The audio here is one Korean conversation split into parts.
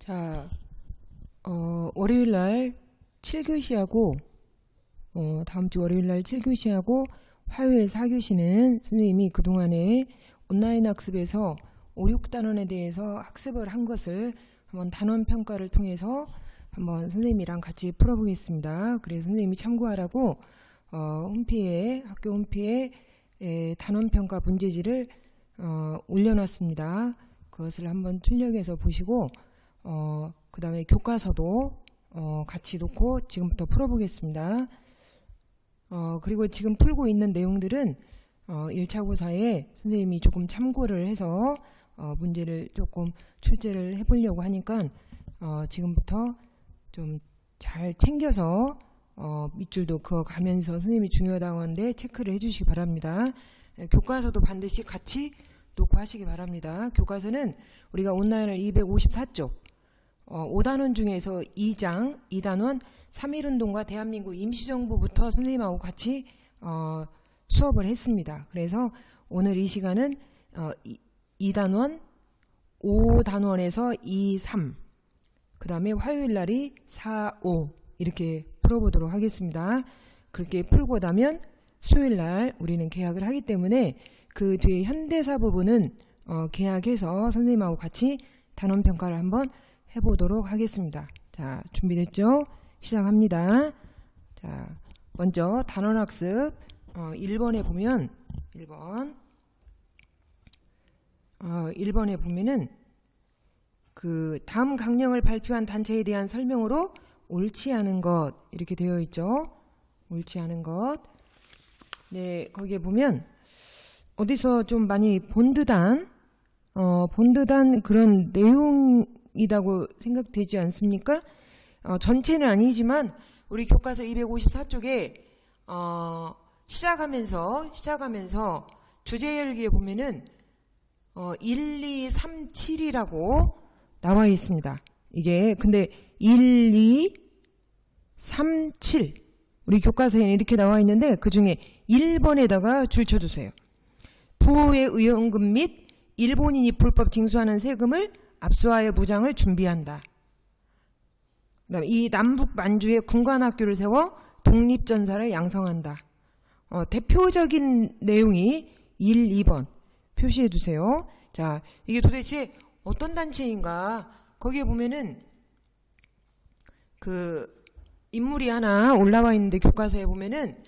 자, 월요일날 7교시하고 다음 주 월요일날 7교시하고 화요일 4교시는 선생님이 그동안에 온라인 학습에서 5, 6단원에 대해서 학습을 한 것을 한번 단원 평가를 통해서 한번 선생님이랑 같이 풀어보겠습니다. 그래서 선생님이 참고하라고 학교 홈피에 단원 평가 문제지를 올려놨습니다. 그것을 한번 출력해서 보시고 그 다음에 교과서도 같이 놓고 지금부터 풀어보겠습니다. 그리고 지금 풀고 있는 내용들은 1차 고사에 선생님이 조금 참고를 해서 문제를 조금 출제를 해보려고 하니까 지금부터 좀 잘 챙겨서 밑줄도 그어 가면서 선생님이 중요하다고 하는데 체크를 해주시기 바랍니다. 교과서도 반드시 같이 놓고 하시기 바랍니다. 교과서는 우리가 온라인을 254쪽 5단원 중에서 2단원 3.1운동과 대한민국 임시정부부터 선생님하고 같이 수업을 했습니다. 그래서 오늘 이 시간은 2단원 5단원에서 2, 3 그 다음에 화요일 날이 4, 5 이렇게 풀어보도록 하겠습니다. 그렇게 풀고 나면 수요일 날 우리는 개학을 하기 때문에 그 뒤에 현대사 부분은 개학해서 선생님하고 같이 단원평가를 한번 해보도록 하겠습니다. 자, 준비됐죠? 시작합니다. 자, 먼저 단원학습 1번에 보면 1번에 보면은 그 다음 강령을 발표한 단체에 대한 설명으로 옳지 않은 것 이렇게 되어 있죠. 옳지 않은 것. 네, 거기에 보면 어디서 좀 많이 본 듯한 그런 내용이라고 생각되지 않습니까? 전체는 아니지만 우리 교과서 254쪽에 시작하면서 주제 열기에 보면은 1, 2, 3, 7이라고 나와 있습니다. 이게 근데 1, 2, 3, 7 우리 교과서에는 이렇게 나와 있는데 그 중에 1번에다가 줄 쳐주세요. 부호의 의원금 및 일본인이 불법 징수하는 세금을 압수하여 무장을 준비한다. 그다음에 이 남북 만주에 군관학교를 세워 독립전사를 양성한다. 대표적인 내용이 1, 2번 표시해 두세요. 자, 이게 도대체 어떤 단체인가? 거기에 보면은 그 인물이 하나 올라와 있는데 교과서에 보면은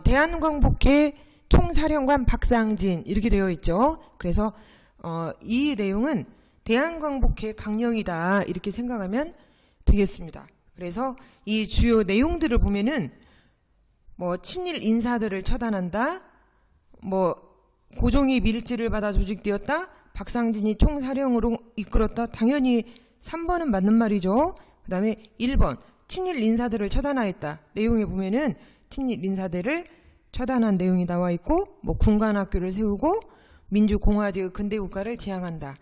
대한광복회 총사령관 박상진 이렇게 되어 있죠. 그래서 이 내용은 대한광복회 강령이다 이렇게 생각하면 되겠습니다. 그래서 이 주요 내용들을 보면은 뭐 친일 인사들을 처단한다, 뭐 고종이 밀지를 받아 조직되었다, 박상진이 총사령으로 이끌었다. 당연히 3번은 맞는 말이죠. 그 다음에 1번 친일 인사들을 처단하였다. 내용에 보면은 친일 인사들을 처단한 내용이 나와 있고 뭐 군관학교를 세우고 민주공화제의 근대국가를 지향한다.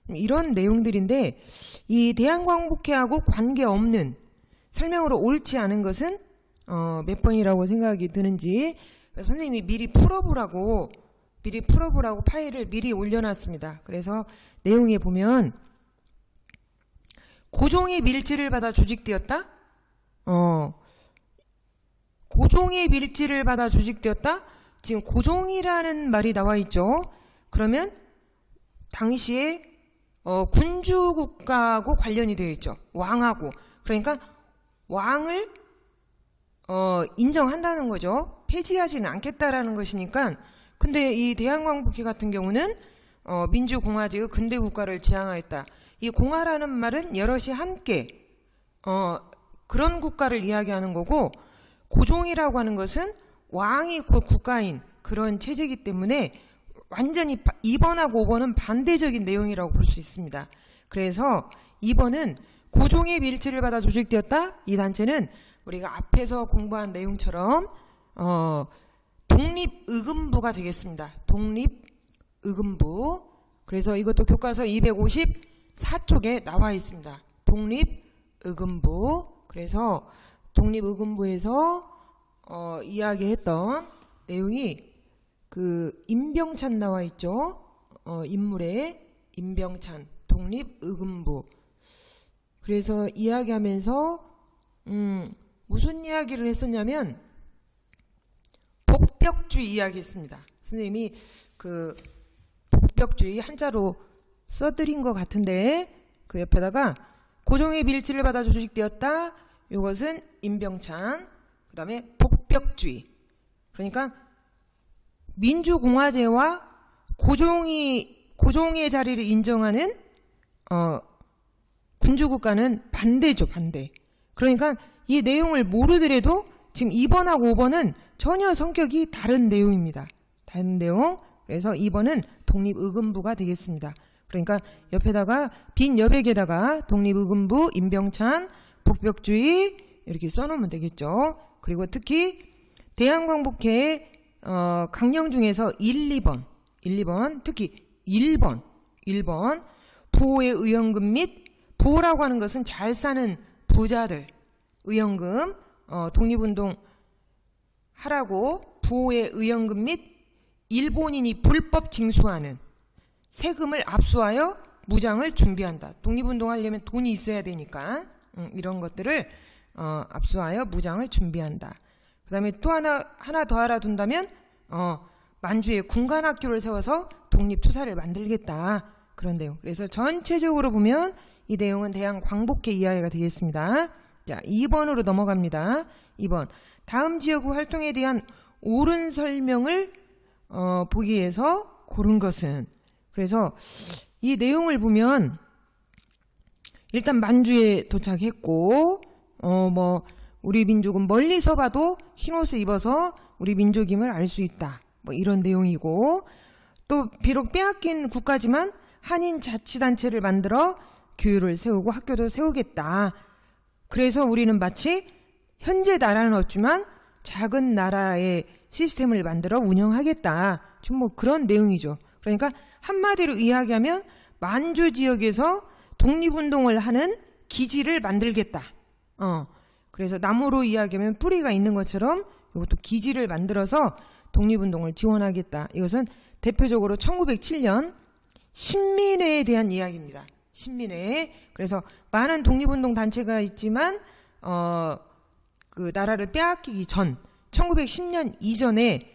이런 내용들인데 이 대한광복회하고 관계없는 설명으로 옳지 않은 것은 몇 번이라고 생각이 드는지 선생님이 미리 풀어보라고 파일을 미리 올려놨습니다. 그래서 내용에 보면 고종의 밀지를 받아 조직되었다? 고종의 밀지를 받아 조직되었다? 지금 고종이라는 말이 나와 있죠. 그러면 당시에 군주국가하고 관련이 되어 있죠. 왕하고. 그러니까 왕을 인정한다는 거죠. 폐지하지는 않겠다라는 것이니까. 근데 이 대한광복회 같은 경우는 민주공화제의 근대국가를 지향하였다. 이 공화라는 말은 여럿이 함께 그런 국가를 이야기하는 거고 고종이라고 하는 것은 왕이 곧 국가인 그런 체제이기 때문에 완전히 2번하고 5번은 반대적인 내용이라고 볼 수 있습니다. 그래서 2번은 고종의 밀지를 받아 조직되었다. 이 단체는 우리가 앞에서 공부한 내용처럼 독립의금부가 되겠습니다. 독립의금부. 그래서 이것도 교과서 254쪽에 나와 있습니다. 독립의금부. 그래서 독립의금부에서 이야기했던 내용이 그 임병찬 나와 있죠. 인물에 임병찬 독립의금부. 그래서 이야기하면서 무슨 이야기를 했었냐면 복벽주의 이야기했습니다. 선생님이 그 복벽주의 한자로 써드린 것 같은데 그 옆에다가 고종의 밀지를 받아 조직되었다. 이것은 임병찬. 그 다음에 복벽주의. 그러니까 민주공화제와 고종의 자리를 인정하는 군주국가는 반대죠. 반대. 그러니까 이 내용을 모르더라도 지금 2번하고 5번은 전혀 성격이 다른 내용입니다. 다른 내용. 그래서 2번은 독립의금부가 되겠습니다. 그러니까 옆에다가 빈 여백에다가 독립의금부, 임병찬, 복벽주의 이렇게 써놓으면 되겠죠. 그리고 특히 대한광복회의 강령 중에서 1, 2번 특히 1번 부호의 의연금 및 부호라고 하는 것은 잘 사는 부자들 의연금 독립운동 하라고 부호의 의연금 및 일본인이 불법 징수하는 세금을 압수하여 무장을 준비한다. 독립운동 하려면 돈이 있어야 되니까 이런 것들을 압수하여 무장을 준비한다. 그 다음에 또 하나 더 알아둔다면 만주에 군관학교를 세워서 독립투사를 만들겠다. 그런 내용. 그래서 전체적으로 보면 이 내용은 대한광복회 이하가 되겠습니다. 자, 2번으로 넘어갑니다. 2번. 다음 지역의 활동에 대한 옳은 설명을 보기 위해서 고른 것은. 그래서 이 내용을 보면 일단 만주에 도착했고 우리 민족은 멀리서 봐도 흰옷을 입어서 우리 민족임을 알 수 있다. 뭐 이런 내용이고 또 비록 빼앗긴 국가지만 한인 자치단체를 만들어 규율을 세우고 학교도 세우겠다. 그래서 우리는 마치 현재 나라는 없지만 작은 나라의 시스템을 만들어 운영하겠다. 좀 뭐 그런 내용이죠. 그러니까 한마디로 이야기하면 만주 지역에서 독립운동을 하는 기지를 만들겠다. 그래서 나무로 이야기하면 뿌리가 있는 것처럼 이것도 기지를 만들어서 독립운동을 지원하겠다. 이것은 대표적으로 1907년 신민회에 대한 이야기입니다. 신민회. 그래서 많은 독립운동 단체가 있지만 그 나라를 빼앗기기 전 1910년 이전에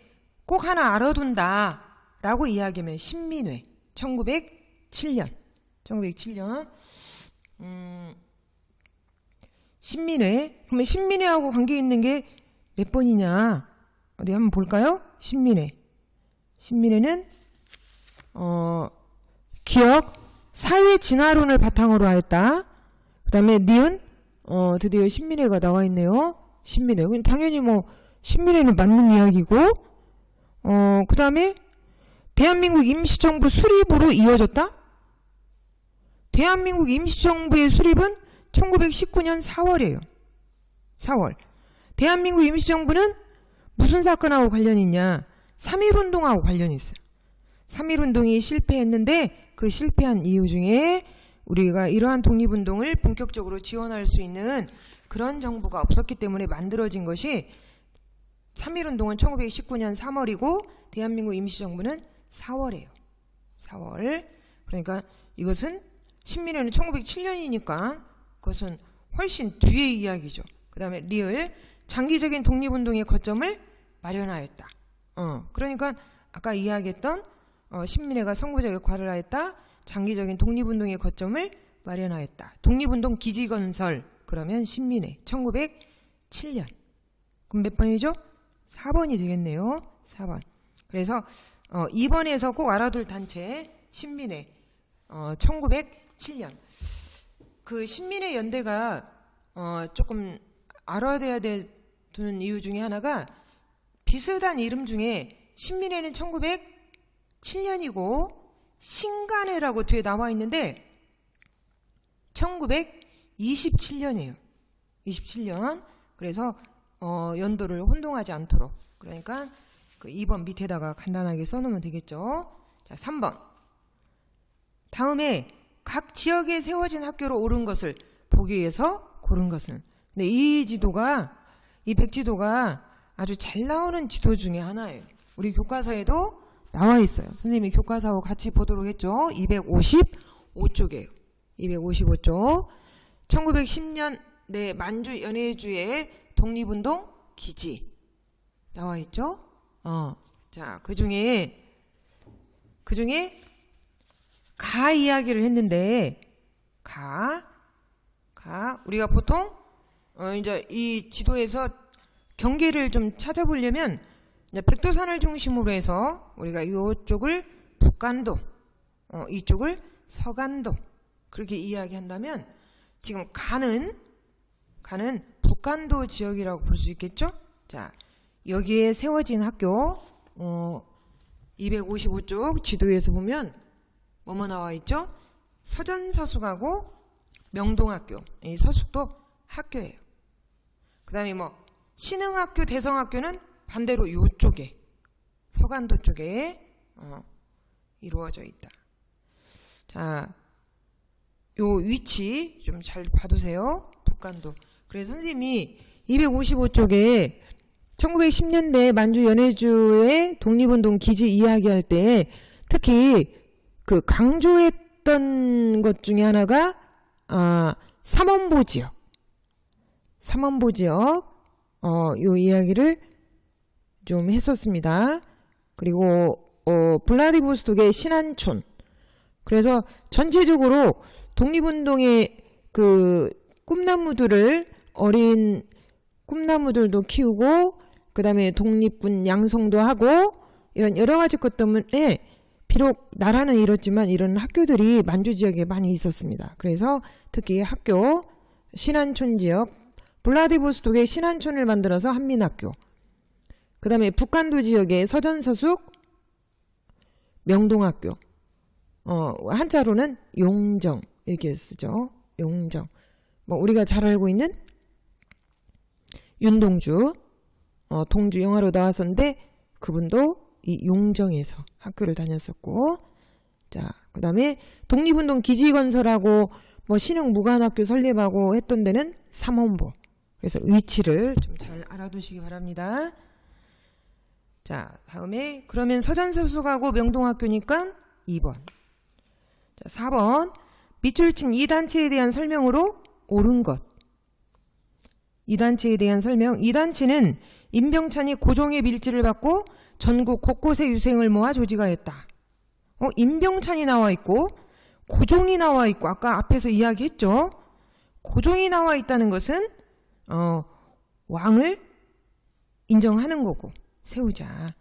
꼭 하나 알아둔다 라고 이야기하면 신민회. 1907년 신민회. 그러면 신민회하고 관계 있는 게 몇 번이냐 어디 한번 볼까요? 신민회는 기억 사회 진화론을 바탕으로 하였다. 그 다음에 니은 드디어 신민회가 나와 있네요. 신민회. 당연히 신민회는 맞는 이야기고 그 다음에 대한민국 임시정부 수립으로 이어졌다. 대한민국 임시정부의 수립은 1919년 4월이에요. 4월. 대한민국 임시정부는 무슨 사건하고 관련이 있냐? 3.1운동하고 관련이 있어요. 3.1운동이 실패했는데 그 실패한 이유 중에 우리가 이러한 독립운동을 본격적으로 지원할 수 있는 그런 정부가 없었기 때문에 만들어진 것이 3.1운동은 1919년 3월이고 대한민국 임시정부는 4월이에요. 4월. 그러니까 이것은 신민회는 1907년이니까 그것은 훨씬 뒤의 이야기죠. 그 다음에 리을. 장기적인 독립운동의 거점을 마련하였다. 그러니까 아까 이야기했던 신민회가 선구적 역할을 하였다. 장기적인 독립운동의 거점을 마련하였다. 독립운동 기지건설. 그러면 신민회. 1907년. 그럼 몇 번이죠? 4번이 되겠네요. 4번. 그래서 2번에서 꼭 알아둘 단체 신민회. 1907년. 그 신민회 연대가 조금 알아둬야 되는 이유 중에 하나가 비슷한 이름 중에 신민회는 1907년이고 신간회라고 뒤에 나와 있는데 1927년이에요. 27년. 그래서 연도를 혼동하지 않도록. 그러니까 그 2번 밑에다가 간단하게 써놓으면 되겠죠. 자, 3번. 다음에 각 지역에 세워진 학교로 옳은 것을 보기 위해서 고른 것은. 근데 이 백지도가 아주 잘 나오는 지도 중에 하나예요. 우리 교과서에도 나와 있어요. 선생님이 교과서하고 같이 보도록 했죠. 255쪽이에요. 255쪽. 1910년 네, 만주 연해주의 독립운동 기지 나와 있죠. 자, 그 중에 가 이야기를 했는데 우리가 보통 이제 이 지도에서 경계를 좀 찾아보려면 이제 백두산을 중심으로 해서 우리가 이쪽을 북간도, 이쪽을 서간도 그렇게 이야기한다면 지금 가는 북간도 지역이라고 볼 수 있겠죠? 자, 여기에 세워진 학교 255쪽 지도에서 보면 뭐뭐 나와 있죠? 서전서숙하고 명동학교, 이 서숙도 학교예요. 그 다음에 뭐 신흥학교, 대성학교는 반대로 이쪽에 서간도 쪽에 이루어져 있다. 자, 요 위치 좀 잘 봐두세요. 북간도. 그래서 선생님이 255쪽에 1910년대 만주 연해주의 독립운동 기지 이야기할 때 특히 그 강조했던 것 중에 하나가 삼원보 지역 요 이야기를 좀 했었습니다. 그리고 블라디보스톡의 신안촌. 그래서 전체적으로 독립운동의 그 꿈나무들을 어린 꿈나무들도 키우고 그 다음에 독립군 양성도 하고 이런 여러 가지 것 때문에 비록 나라는 이렇지만 이런 학교들이 만주 지역에 많이 있었습니다. 그래서 특히 학교 신안촌 지역 블라디보스톡의 신안촌을 만들어서 한민학교 그 다음에 북간도 지역의 서전서숙 명동학교 한자로는 용정 이렇게 쓰죠. 용정 뭐 우리가 잘 알고 있는 윤동주 동주 영화로 나왔었는데 그분도 이 용정에서 학교를 다녔었고 자 그 다음에 독립운동 기지 건설하고 뭐 신흥 무관학교 설립하고 했던 데는 삼원보 그래서 위치를 좀 잘 알아두시기 바랍니다. 자 다음에 그러면 서전서숙하고 명동학교니까 2번 자 4번 밑줄 친 이 단체에 대한 설명으로 옳은 것 이 단체에 대한 설명 이 단체는 임병찬이 고종의 밀지를 받고 전국 곳곳에 유생을 모아 조직하였다. 임병찬이 나와 있고 고종이 나와 있고 아까 앞에서 이야기했죠. 고종이 나와 있다는 것은 왕을 인정하는 거고 세우자.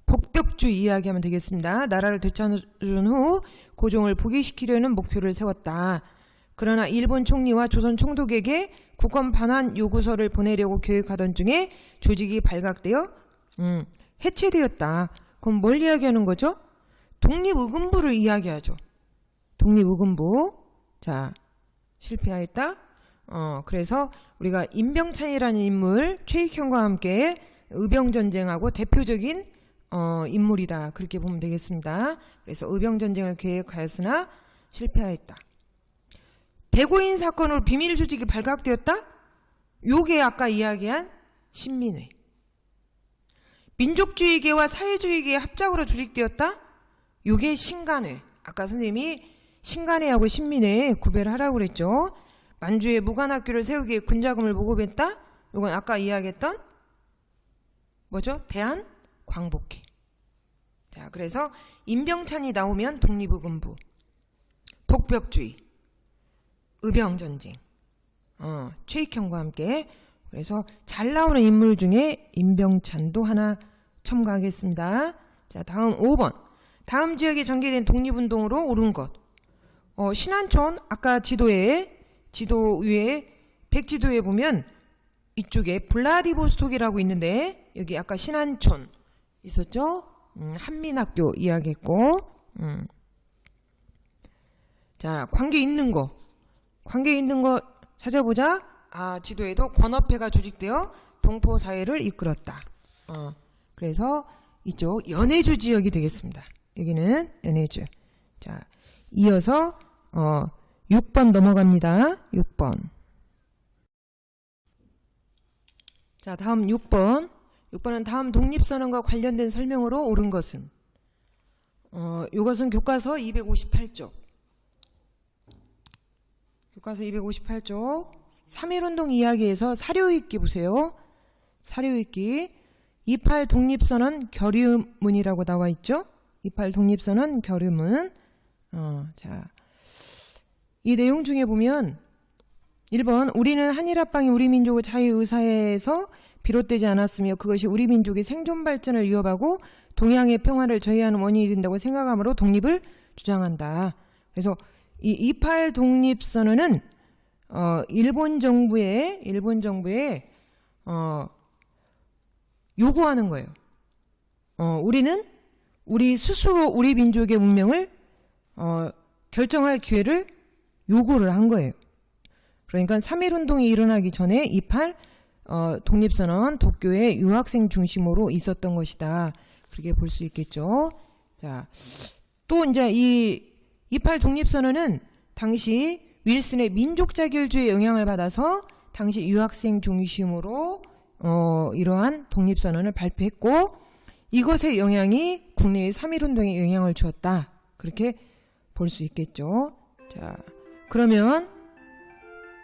복벽주의 이야기하면 되겠습니다. 나라를 되찾은 후 고종을 부귀시키려는 목표를 세웠다. 그러나 일본 총리와 조선 총독에게 국권 반환 요구서를 보내려고 계획하던 중에 조직이 발각되어 해체되었다. 그럼 뭘 이야기하는 거죠? 독립의금부를 이야기하죠. 독립의금부. 자, 실패하였다. 그래서 우리가 임병찬이라는 인물, 최익현과 함께 의병전쟁하고 대표적인 인물이다. 그렇게 보면 되겠습니다. 그래서 의병전쟁을 계획하였으나 실패하였다. 백오인 사건으로 비밀 조직이 발각되었다? 요게 아까 이야기한 신민회. 민족주의계와 사회주의계의 합작으로 조직되었다? 요게 신간회. 아까 선생님이 신간회하고 신민회 구별을 하라고 그랬죠. 만주에 무관학교를 세우기 위해 군자금을 모금했다? 요건 아까 이야기했던 뭐죠? 대한광복회. 자, 그래서 임병찬이 나오면 독립의금부, 복벽주의, 의병전쟁, 최익현과 함께. 그래서 잘 나오는 인물 중에 임병찬도 하나 첨가하겠습니다. 자, 다음 5번. 다음 지역에 전개된 독립운동으로 옳은 것. 신안촌 아까 지도 위에 백지도에 보면 이쪽에 블라디보스톡이라고 있는데 여기 아까 신안촌 있었죠? 한민학교 이야기했고 자 관계 있는 거 찾아보자. 지도에도 권업회가 조직되어 동포사회를 이끌었다. 그래서 이쪽 연해주 지역이 되겠습니다. 여기는 연해주. 자 이어서 6번 넘어갑니다. 6번. 자 다음 6번. 6번은 다음 독립선언과 관련된 설명으로 옳은 것은 이것은 교과서 258쪽. 교과서 258쪽 3.1운동 이야기에서 사료익기 보세요. 사료익기 28 독립선언 결의문이라고 나와 있죠. 28 독립선언 결의문. 자, 이 내용 중에 보면 1번 우리는 한일합방이 우리 민족의 자유의사에서 비롯되지 않았으며 그것이 우리 민족의 생존 발전을 위협하고 동양의 평화를 저해하는 원인이 된다고 생각하므로 독립을 주장한다. 그래서 이 28 독립선언은 일본 정부에 요구하는 거예요. 우리는 우리 스스로 우리 민족의 운명을 결정할 기회를 요구를 한 거예요. 그러니까 3.1운동이 일어나기 전에 28 독립선언 도쿄의 유학생 중심으로 있었던 것이다. 그렇게 볼 수 있겠죠. 자, 또 이제 이 28 독립선언은 당시 윌슨의 민족자결주의 영향을 받아서 당시 유학생 중심으로 이러한 독립선언을 발표했고 이것의 영향이 국내의 3.1운동에 영향을 주었다. 그렇게 볼 수 있겠죠. 자, 그러면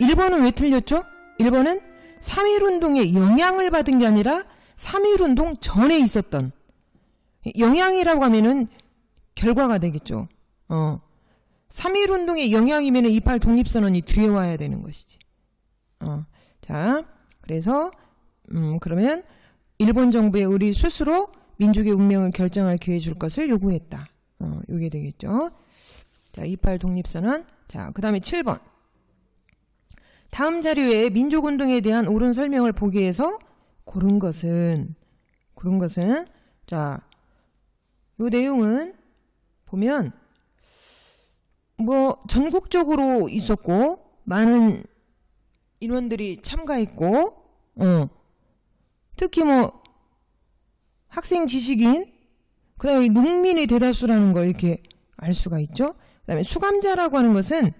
1번은 왜 틀렸죠? 1번은 3.1운동에 영향을 받은 게 아니라 3.1운동 전에 있었던 영향이라고 하면은 결과가 되겠죠. 3.1운동의 영향이면은 28 독립선언이 뒤에 와야 되는 것이지. 자, 그래서 그러면 일본 정부에 우리 스스로 민족의 운명을 결정할 기회 줄 것을 요구했다. 요게 되겠죠. 자, 28 독립선언. 자, 그 다음에 7번. 다음 자료에 민족운동에 대한 옳은 설명을 보기 위해서 고른 것은 자, 요 내용은 보면 뭐 전국적으로 있었고 많은 인원들이 참가했고 특히 뭐 학생 지식인 그다음에 농민의 대다수라는 걸 이렇게 알 수가 있죠. 그다음에 수감자라고 하는 것은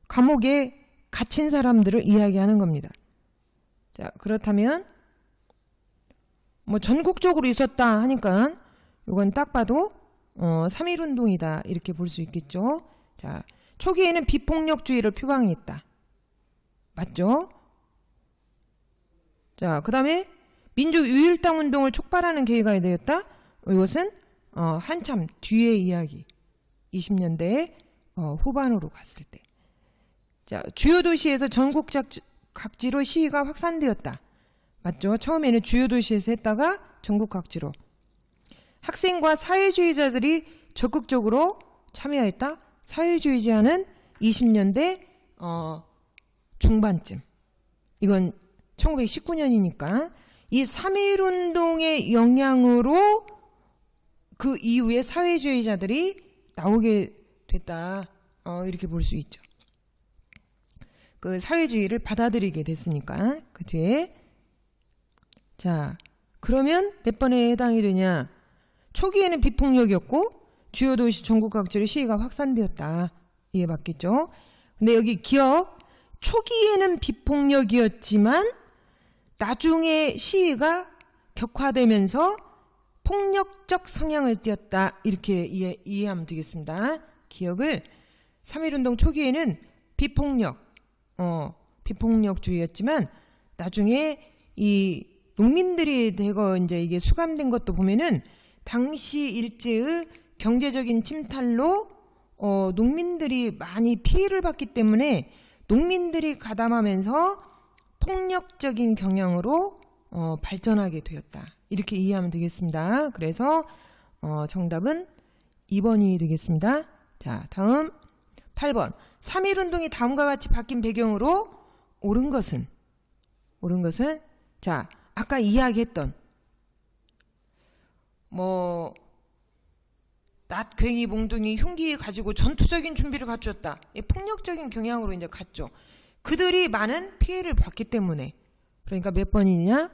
감옥에 갇힌 사람들을 이야기하는 겁니다. 자, 그렇다면 뭐 전국적으로 있었다 하니까 이건 딱 봐도 3.1운동이다 이렇게 볼 수 있겠죠. 자, 초기에는 비폭력주의를 표방했다. 맞죠? 자, 그 다음에 민족 유일당 운동을 촉발하는 계기가 되었다. 이것은 한참 뒤의 이야기. 20년대 후반으로 갔을 때. 자, 주요 도시에서 전국 각지로 시위가 확산되었다. 맞죠? 처음에는 주요 도시에서 했다가 전국 각지로. 학생과 사회주의자들이 적극적으로 참여했다. 사회주의자는 20년대 중반쯤. 이건 1919년이니까 이 3.1운동의 영향으로 그 이후에 사회주의자들이 나오게 됐다. 이렇게 볼 수 있죠. 그 사회주의를 받아들이게 됐으니까 그 뒤에. 자, 그러면 몇 번에 해당이 되냐? 초기에는 비폭력이었고 주요 도시 전국 각지로 시위가 확산되었다. 이해 맞겠죠? 근데 여기 기억, 초기에는 비폭력이었지만 나중에 시위가 격화되면서 폭력적 성향을 띠었다. 이렇게 이해하면 되겠습니다. 기억을 3.1운동 초기에는 비폭력주의였지만 나중에 이 농민들이 대거 이제 이게 수감된 것도 보면은 당시 일제의 경제적인 침탈로 농민들이 많이 피해를 받기 때문에 농민들이 가담하면서 폭력적인 경향으로 발전하게 되었다. 이렇게 이해하면 되겠습니다. 그래서 정답은 2번이 되겠습니다. 자, 다음 8번. 3.1운동이 다음과 같이 바뀐 배경으로 옳은 것은 자, 아까 이야기했던 뭐 낫,괭이, 몽둥이, 흉기 가지고 전투적인 준비를 갖추었다. 폭력적인 경향으로 이제 갔죠. 그들이 많은 피해를 봤기 때문에. 그러니까 몇 번이냐?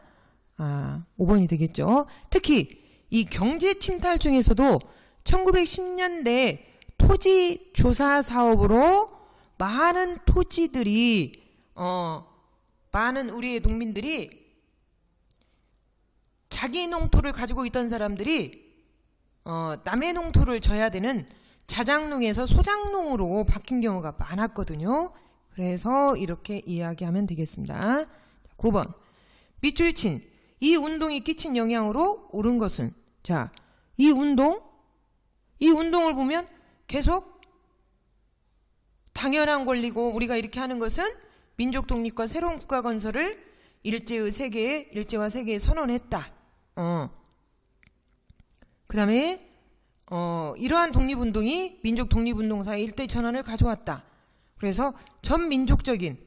5번이 되겠죠. 특히 이 경제 침탈 중에서도 1910년대 토지 조사 사업으로 많은 토지들이 많은 우리의 농민들이 자기 농토를 가지고 있던 사람들이 남의 농토를 져야 되는 자장농에서 소장농으로 바뀐 경우가 많았거든요. 그래서 이렇게 이야기하면 되겠습니다. 9번. 밑줄 친 이 운동이 끼친 영향으로 옳은 것은? 자, 이 운동을 보면 계속 당연한 권리고 우리가 이렇게 하는 것은 민족 독립과 새로운 국가 건설을 일제와 세계에 선언했다. 그 다음에 이러한 독립운동이 민족 독립운동사의 일대 전환을 가져왔다. 그래서 전 민족적인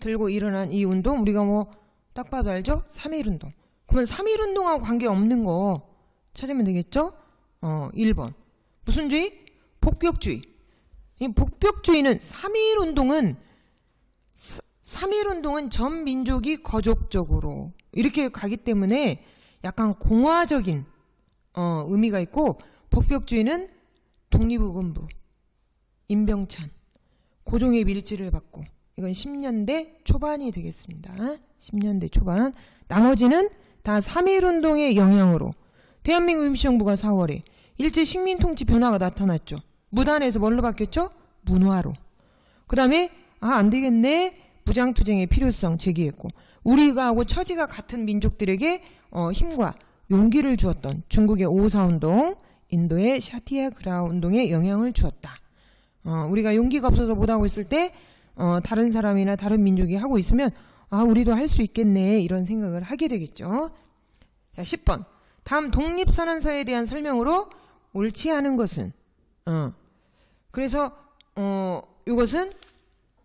들고 일어난 이 운동, 우리가 뭐 딱 봐도 알죠? 3.1운동. 그러면 3.1운동하고 관계없는 거 찾으면 되겠죠? 1번. 무슨 주의? 복벽주의. 이 복벽주의는 3.1운동은 전 민족이 거족적으로 이렇게 가기 때문에 약간 공화적인 의미가 있고, 복벽주의는 독립의군부, 임병찬, 고종의 밀지를 받고, 이건 10년대 초반이 되겠습니다. 10년대 초반. 나머지는 다 3.1운동의 영향으로 대한민국 임시정부가 4월에 일제 식민통치 변화가 나타났죠. 무단에서 뭘로 바뀌었죠? 문화로. 그 다음에 안 되겠네, 무장투쟁의 필요성 제기했고, 우리가 하고 처지가 같은 민족들에게 힘과 용기를 주었던 중국의 5.4운동, 인도의 샤티야그라 운동에 영향을 주었다. 우리가 용기가 없어서 못하고 있을 때 다른 사람이나 다른 민족이 하고 있으면 우리도 할 수 있겠네, 이런 생각을 하게 되겠죠. 자, 10번. 다음 독립선언서에 대한 설명으로 옳지 않은 것은? 그래서 이것은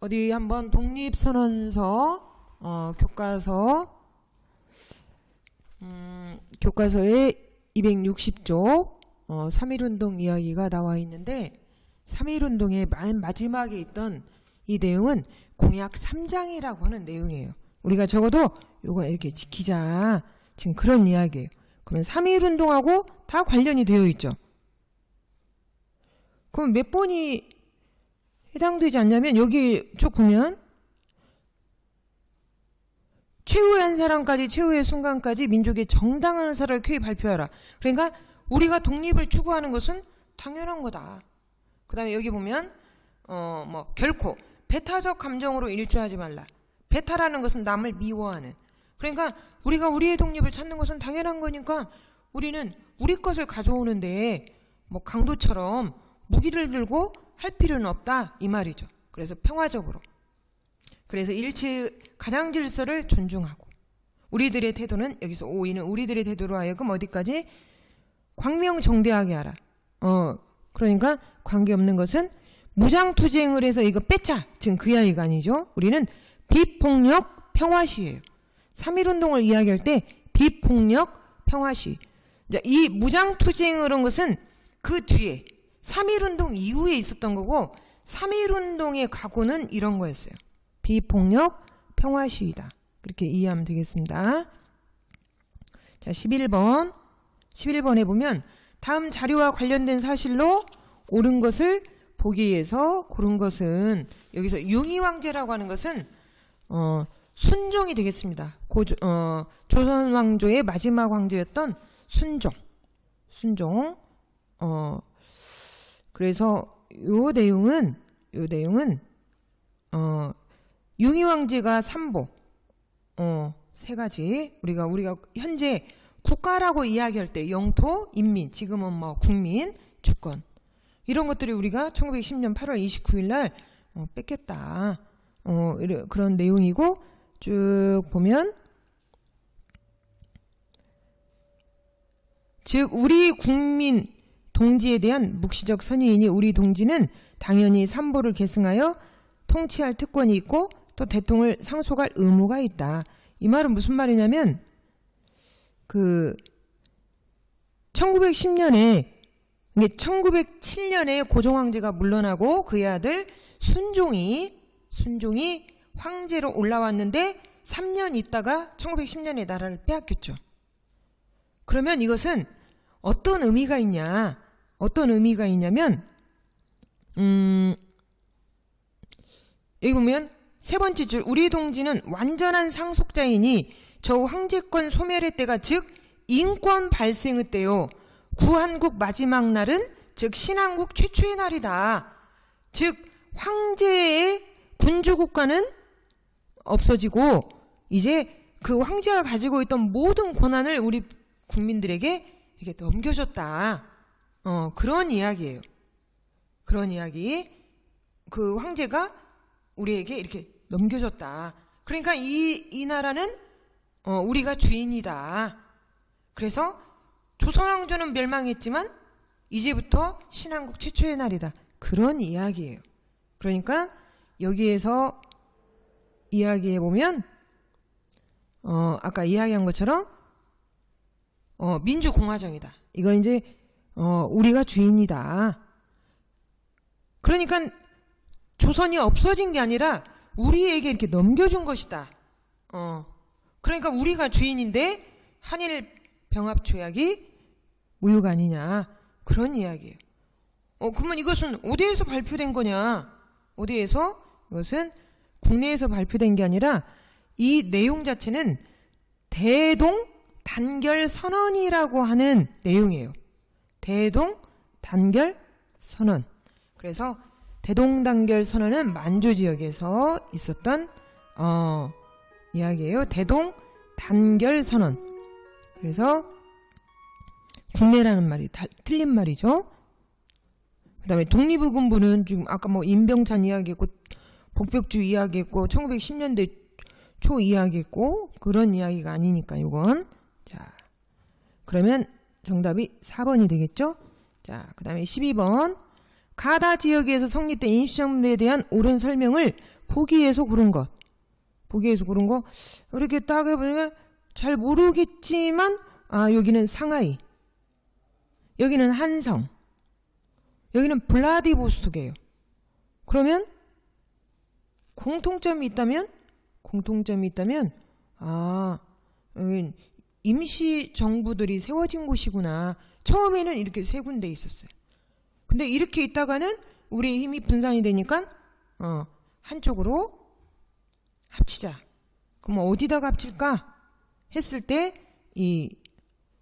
어디 한번 독립선언서 교과서의 260쪽 3.1운동 이야기가 나와 있는데, 3.1운동의 맨 마지막에 있던 이 내용은 공약 3장이라고 하는 내용이에요. 우리가 적어도 요거 이렇게 지키자, 지금 그런 이야기예요. 그러면 3.1운동하고 다 관련이 되어 있죠. 그럼 몇 번이 해당되지 않냐면, 여기 쭉 보면 최후의 한 사람까지, 최후의 순간까지 민족의 정당한 의사를 쾌히 발표하라. 그러니까 우리가 독립을 추구하는 것은 당연한 거다. 그 다음에 여기 보면 결코 배타적 감정으로 일주하지 말라. 배타라는 것은 남을 미워하는. 그러니까 우리가 우리의 독립을 찾는 것은 당연한 거니까 우리는 우리 것을 가져오는데 강도처럼 무기를 들고 할 필요는 없다, 이 말이죠. 그래서 평화적으로. 그래서 일체의 가장 질서를 존중하고, 우리들의 태도는, 여기서 5위는 우리들의 태도로 하여금 어디까지? 광명정대하게 하라. 그러니까 관계없는 것은 무장투쟁을 해서 이거 뺏자, 지금 그 이야기가 아니죠. 우리는 비폭력 평화시예요. 3.1운동을 이야기할 때 비폭력 평화시. 이 무장투쟁을 한 것은 그 뒤에 3.1운동 이후에 있었던 거고, 3.1운동의 각오는 이런 거였어요. 비폭력 평화시위다. 그렇게 이해하면 되겠습니다. 자, 11번에 보면 다음 자료와 관련된 사실로 옳은 것을 보기위해서 고른 것은, 여기서 융의왕제라고 하는 것은 순종이 되겠습니다. 조선 왕조의 마지막 왕제였던 순종. 그래서 요 내용은 융의왕제가 3보, 3가지. 우리가 현재 국가라고 이야기할 때 영토, 인민, 지금은 국민, 주권, 이런 것들이 우리가 1910년 8월 29일 날 뺏겼다. 그런 내용이고, 쭉 보면 즉 우리 국민 동지에 대한 묵시적 선의이니 우리 동지는 당연히 3보를 계승하여 통치할 특권이 있고 또 대통령을 상속할 의무가 있다. 이 말은 무슨 말이냐면, 1907년에 고종황제가 물러나고 그의 아들 순종이 황제로 올라왔는데 3년 있다가 1910년에 나라를 빼앗겼죠. 그러면 이것은 어떤 의미가 있냐면, 여기 보면 세 번째 줄, 우리 동지는 완전한 상속자이니 저 황제권 소멸의 때가 즉 인권 발생의 때요, 구한국 마지막 날은 즉 신한국 최초의 날이다. 즉 황제의 군주국가는 없어지고 이제 그 황제가 가지고 있던 모든 권한을 우리 국민들에게 이렇게 넘겨줬다. 그런 이야기예요. 그런 이야기. 그 황제가 우리에게 이렇게 넘겨줬다. 그러니까 이 나라는 우리가 주인이다. 그래서 조선왕조는 멸망했지만 이제부터 신한국 최초의 날이다. 그런 이야기예요. 그러니까 여기에서 이야기해 보면 아까 이야기한 것처럼 민주공화정이다. 이거 이제 우리가 주인이다. 그러니까 조선이 없어진 게 아니라 우리에게 이렇게 넘겨준 것이다. 그러니까 우리가 주인인데 한일 병합 조약이 무효가 아니냐. 그런 이야기예요. 그러면 이것은 어디에서 발표된 거냐? 어디에서? 이것은 국내에서 발표된 게 아니라 이 내용 자체는 대동 단결 선언이라고 하는 내용이에요. 대동 단결 선언. 그래서 대동 단결 선언은 만주 지역에서 있었던 이야기예요. 대동 단결 선언. 그래서 국내라는 말이 틀린 말이죠. 그 다음에 독립의군부는 지금 아까 뭐 임병찬 이야기했고 복벽주 이야기했고 1910년대 초 이야기했고 그런 이야기가 아니니까 이건. 자, 그러면 정답이 4번이 되겠죠. 자, 그 다음에 12번. 가다 지역에서 성립된 임시정부에 대한 옳은 설명을 보기에서 고른 것. 보기에서 고른 거 이렇게 딱 해보면 잘 모르겠지만 여기는 상하이, 여기는 한성, 여기는 블라디보스톡이에요. 그러면 공통점이 있다면 여긴 임시정부들이 세워진 곳이구나. 처음에는 이렇게 세 군데 있었어요. 근데 이렇게 있다가는 우리의 힘이 분산이 되니까 한쪽으로 합치자. 그럼 어디다가 합칠까 했을 때 이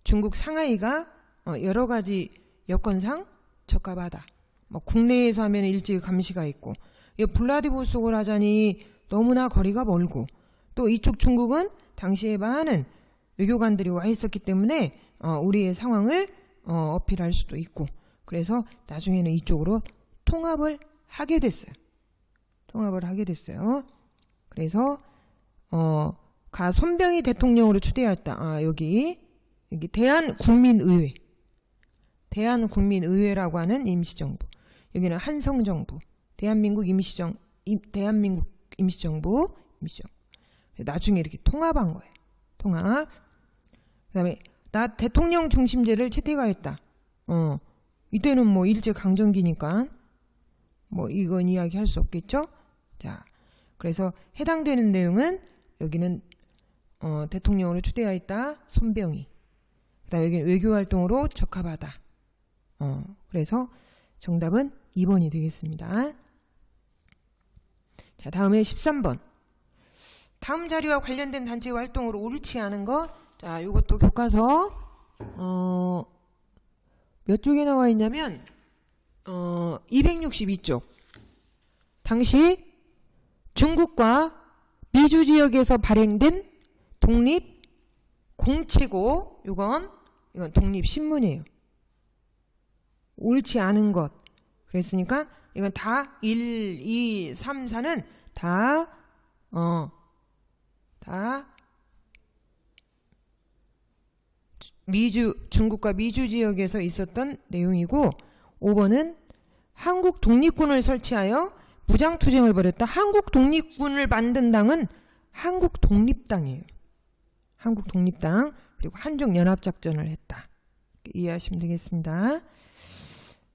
중국 상하이가 여러 가지 여건상 적합하다. 뭐 국내에서 하면 일제 감시가 있고 블라디보스톡을 하자니 너무나 거리가 멀고 또 이쪽 중국은 당시에 많은 외교관들이 와 있었기 때문에 우리의 상황을 어필할 수도 있고 그래서 나중에는 이쪽으로 통합을 하게 됐어요. 그래서 가 손병희 대통령으로 추대하였다. 여기 대한국민의회라고 하는 임시정부. 여기는 한성정부, 대한민국 임시정부. 나중에 이렇게 통합한 거예요. 통합. 그다음에 나 대통령 중심제를 채택하였다. 이때는 뭐 일제 강점기니까 뭐 이건 이야기할 수 없겠죠. 자, 그래서 해당되는 내용은 여기는 대통령으로 추대하였다. 손병희. 그다음에 여기는 외교활동으로 적합하다. 그래서 정답은 2번이 되겠습니다. 자, 다음에 13번. 다음 자료와 관련된 단체 활동으로 옳지 않은 것. 자, 이것도 교과서 몇 쪽에 나와 있냐면 262쪽. 당시 중국과 미주 지역에서 발행된 독립 공채고 이건 독립신문이에요. 옳지 않은 것. 그랬으니까 이건 다 1, 2, 3, 4는 다 중국과 미주 지역에서 있었던 내용이고 5번은 한국 독립군을 설치하여 무장투쟁을 벌였다. 한국 독립군을 만든 당은 한국 독립당이에요. 한국 독립당. 그리고 한중연합작전을 했다. 이해하시면 되겠습니다.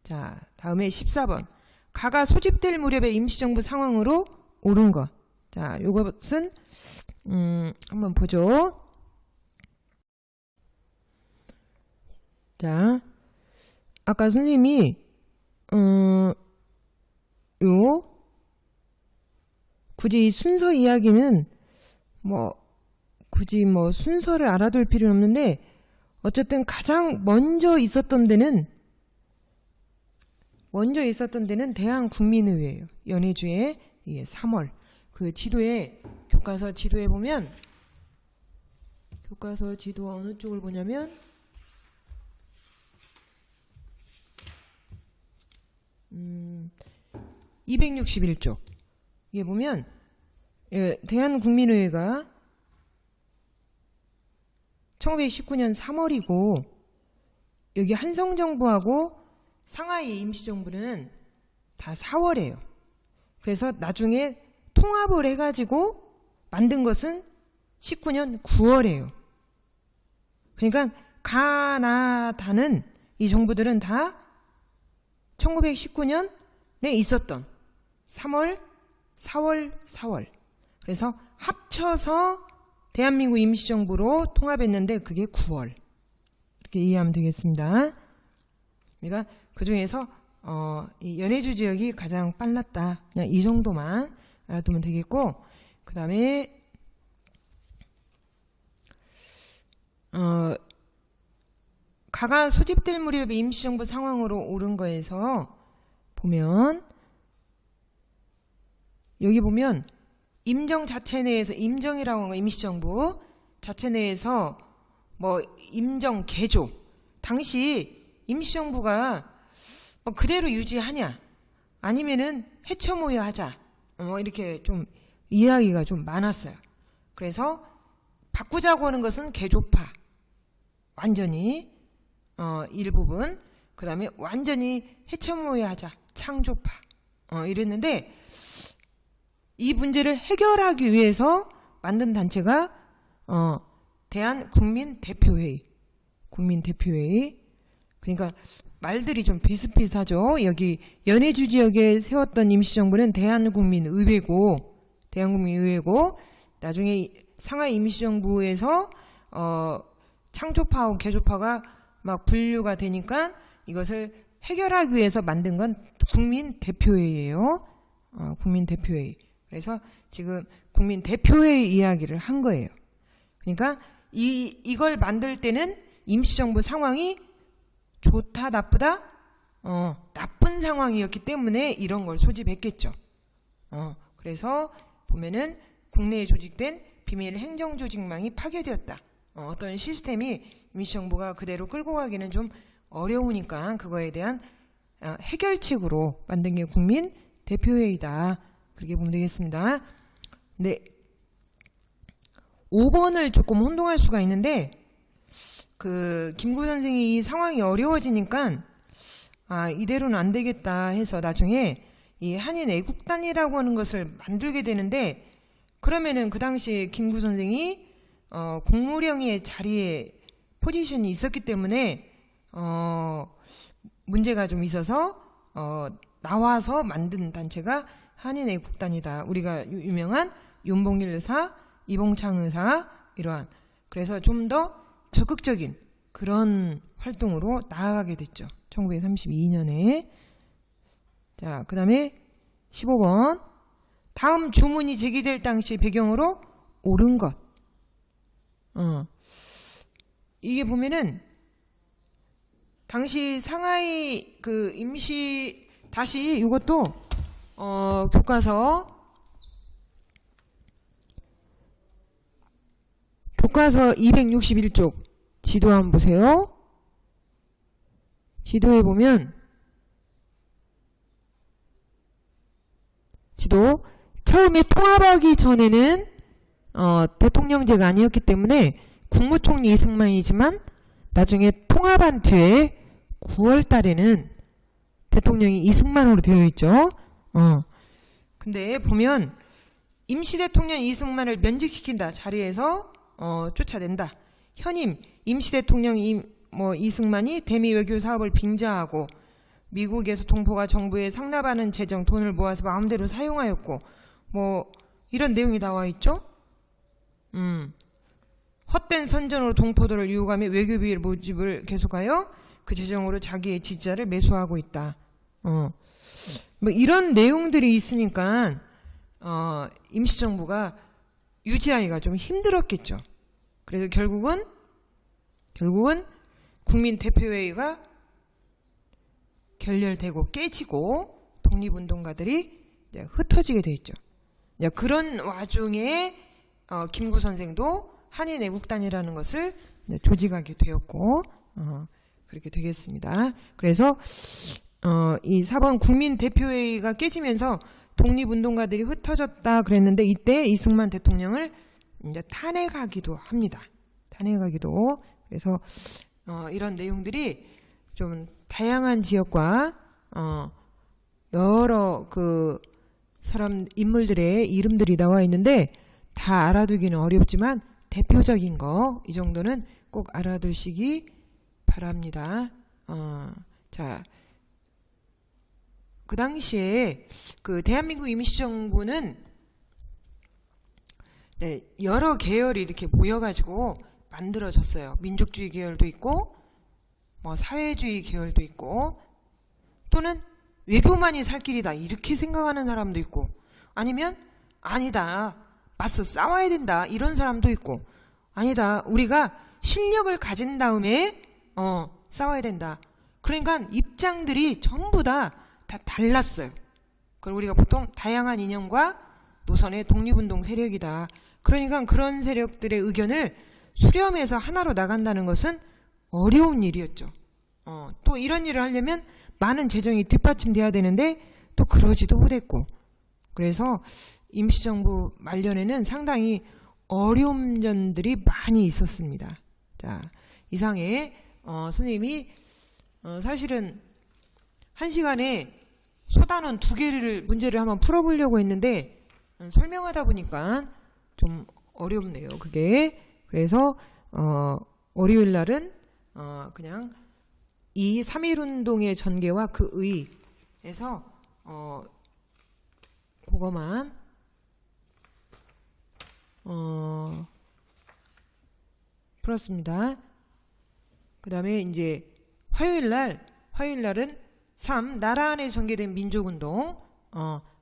자, 다음에 14번. 가가 소집될 무렵의 임시정부 상황으로 옳은 것. 자, 이것은 한번 보죠. 자, 아까 선생님이 굳이 이 순서 이야기는 굳이 순서를 알아둘 필요는 없는데 어쨌든 가장 먼저 있었던 데는 먼저 있었던 데는 대한국민의회예요. 연해주의 3월. 그 지도에, 교과서 지도에 보면, 교과서 지도 어느 쪽을 보냐면 261쪽. 이게 보면 대한국민의회가 1919년 3월이고 여기 한성정부하고 상하이 임시정부는 다 4월이에요. 그래서 나중에 통합을 해가지고 만든 것은 19년 9월이에요. 그러니까 가나다는 이 정부들은 다 1919년에 있었던 3월, 4월, 4월. 그래서 합쳐서 대한민국 임시정부로 통합했는데 그게 9월. 이렇게 이해하면 되겠습니다. 그러니까 그 중에서 이 연해주 지역이 가장 빨랐다. 그냥 이 정도만 알아두면 되겠고, 그 다음에 가가 소집될 무렵의 임시정부 상황으로 옳은 거에서 보면 여기 보면 임정 자체 내에서 임정이라고 하는 거 임시정부 자체 내에서 뭐 임정 개조 당시 임시정부가 뭐 그대로 유지하냐 아니면은 해처모여하자 이렇게 좀 이야기가 좀 많았어요. 그래서 바꾸자고 하는 것은 개조파 완전히 일부분 그 다음에 완전히 해처모여하자 창조파 이랬는데 이 문제를 해결하기 위해서 만든 단체가 대한국민대표회의 국민대표회의 그러니까 말들이 좀 비슷비슷하죠. 여기 연해주 지역에 세웠던 임시정부는 대한국민의회고 나중에 상하이 임시정부에서 창조파하고 개조파가 막 분류가 되니까 이것을 해결하기 위해서 만든 건 국민대표회의예요. 국민대표회의. 그래서 지금 국민대표회의 이야기를 한 거예요. 그러니까 이걸 만들 때는 임시정부 상황이 좋다 나쁘다 나쁜 상황이었기 때문에 이런 걸 소집했겠죠. 그래서 보면은 국내에 조직된 비밀 행정조직망이 파괴되었다. 어떤 시스템이 임시정부가 그대로 끌고 가기는 좀 어려우니까 그거에 대한 해결책으로 만든 게 국민대표회의다. 그렇게 보면 되겠습니다. 근데 5번을 조금 혼동할 수가 있는데 그 김구 선생이 이 상황이 어려워지니까 이대로는 안 되겠다 해서 나중에 이 한인 애국단이라고 하는 것을 만들게 되는데 그러면은 그 당시에 김구 선생이 국무령의 자리에 포지션이 있었기 때문에 문제가 좀 있어서 나와서 만든 단체가 한인 애국단이다. 우리가 유명한 윤봉길 의사, 이봉창 의사 이러한 그래서 좀 더 적극적인 그런 활동으로 나아가게 됐죠. 1932년에. 자, 그 다음에 15번. 다음 주문이 제기될 당시 배경으로 옳은 것. 이게 보면은 당시 상하이 그 임시 다시 이것도 교과서 261쪽 지도 한번 보세요. 지도에 보면 지도 처음에 통합하기 전에는 대통령제가 아니었기 때문에 국무총리 이승만이지만 나중에 통합한 뒤에 9월 달에는 대통령이 이승만으로 되어 있죠. 근데 보면 임시대통령 이승만을 면직시킨다. 자리에서 쫓아낸다. 현임 임시대통령 이승만이 대미 외교 사업을 빙자하고 미국에서 동포가 정부에 상납하는 재정 돈을 모아서 마음대로 사용하였고 뭐 이런 내용이 나와 있죠. 헛된 선전으로 동포들을 유혹하며 외교비 모집을 계속하여 그 재정으로 자기의 지지자를 매수하고 있다. 뭐 이런 내용들이 있으니까 임시정부가 유지하기가 좀 힘들었겠죠. 그래서 결국은 국민대표회의가 결렬되고 깨지고 독립운동가들이 이제 흩어지게 돼 있죠. 그런 와중에 김구 선생도 한인애국단이라는 것을 조직하게 되었고 그렇게 되겠습니다. 그래서 이 4번 국민대표회의가 깨지면서 독립운동가들이 흩어졌다 그랬는데 이때 이승만 대통령을 이제 탄핵하기도 합니다. 탄핵하기도. 그래서 이런 내용들이 좀 다양한 지역과 여러 그 사람 인물들의 이름들이 나와 있는데 다 알아두기는 어렵지만 대표적인 거 이 정도는 꼭 알아두시기 바랍니다. 자, 그 당시에 그 대한민국 임시정부는 여러 계열이 이렇게 모여가지고 만들어졌어요. 민족주의 계열도 있고, 뭐 사회주의 계열도 있고, 또는 외교만이 살 길이다 이렇게 생각하는 사람도 있고, 아니면 아니다 맞서 싸워야 된다 이런 사람도 있고, 아니다 우리가 실력을 가진 다음에 싸워야 된다. 그러니까 입장들이 전부 다 달랐어요. 그걸 우리가 보통 다양한 이념과 노선의 독립운동 세력이다. 그러니까 그런 세력들의 의견을 수렴해서 하나로 나간다는 것은 어려운 일이었죠. 또 이런 일을 하려면 많은 재정이 뒷받침돼야 되는데 또 그러지도 못했고, 그래서 임시정부 말년에는 상당히 어려운 점들이 많이 있었습니다. 자, 이상에 선생님이 사실은 1시간에 소단원 2개를 문제를 한번 풀어보려고 했는데 설명하다 보니까 좀 어렵네요. 그게. 그래서 월요일 날은 그냥 이 3.1운동의 전개와 그 의에서 그거만 풀었습니다. 그 다음에 이제 화요일 날은 3. 나라 안에 전개된 민족운동.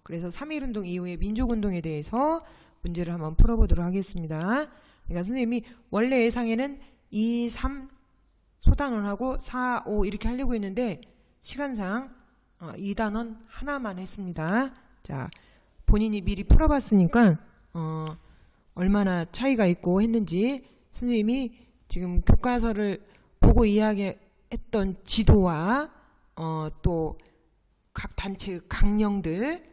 그래서 3.1운동 이후의 민족운동에 대해서 문제를 한번 풀어보도록 하겠습니다. 그러니까 선생님이 원래 예상에는 2, 3 소단원하고 4, 5 이렇게 하려고 했는데 시간상 2단원 하나만 했습니다. 자, 본인이 미리 풀어봤으니까 얼마나 차이가 있고 했는지 선생님이 지금 교과서를 보고 이야기했던 지도와 또 각 단체의 강령들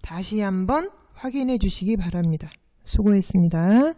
다시 한번 확인해 주시기 바랍니다. 수고했습니다.